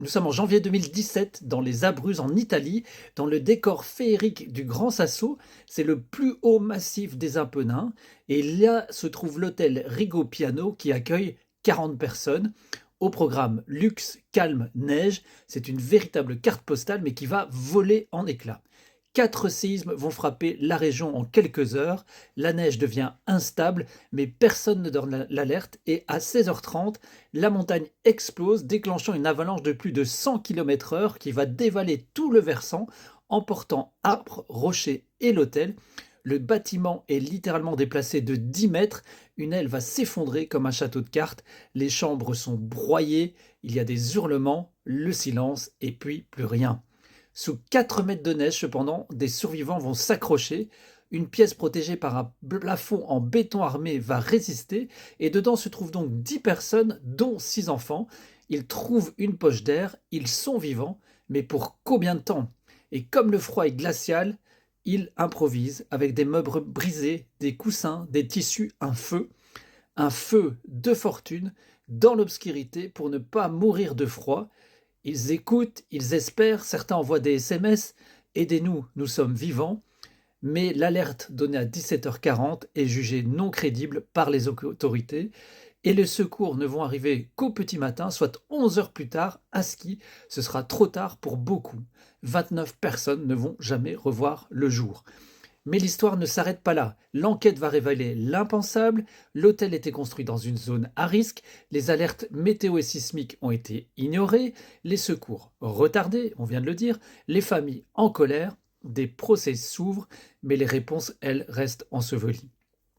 Nous sommes en janvier 2017 dans les Abruzzes en Italie, dans le décor féerique du Grand Sasso. C'est le plus haut massif des Apennins et là se trouve l'hôtel Rigo Piano qui accueille 40 personnes. Au programme luxe, calme, neige, c'est une véritable carte postale mais qui va voler en éclats. 4 séismes vont frapper la région en quelques heures, la neige devient instable, mais personne ne donne l'alerte et à 16h30, la montagne explose, déclenchant une avalanche de plus de 100 km/h qui va dévaler tout le versant, emportant arbres, rochers et l'hôtel. Le bâtiment est littéralement déplacé de 10 mètres, une aile va s'effondrer comme un château de cartes, les chambres sont broyées, il y a des hurlements, le silence et puis plus rien. Sous 4 mètres de neige, cependant, des survivants vont s'accrocher. Une pièce protégée par un plafond en béton armé va résister et dedans se trouvent donc 10 personnes, dont 6 enfants. Ils trouvent une poche d'air, ils sont vivants, mais pour combien de temps? Et comme le froid est glacial, ils improvisent avec des meubles brisés, des coussins, des tissus, un feu de fortune dans l'obscurité pour ne pas mourir de froid. Ils écoutent, ils espèrent, certains envoient des SMS, aidez-nous, nous sommes vivants, mais l'alerte donnée à 17h40 est jugée non crédible par les autorités et les secours ne vont arriver qu'au petit matin, soit 11 heures plus tard, à ski. Ce sera trop tard pour beaucoup. 29 personnes ne vont jamais revoir le jour. Mais l'histoire ne s'arrête pas là. L'enquête va révéler l'impensable. L'hôtel était construit dans une zone à risque. Les alertes météo et sismiques ont été ignorées. Les secours retardés, on vient de le dire. Les familles en colère. Des procès s'ouvrent, mais les réponses, elles, restent ensevelies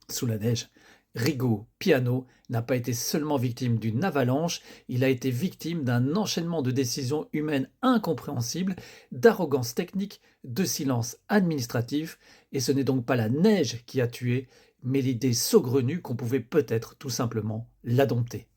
sous la neige. Rigo Piano n'a pas été seulement victime d'une avalanche, il a été victime d'un enchaînement de décisions humaines incompréhensibles, d'arrogance technique, de silence administratif, et ce n'est donc pas la neige qui a tué, mais l'idée saugrenue qu'on pouvait peut-être tout simplement la dompter.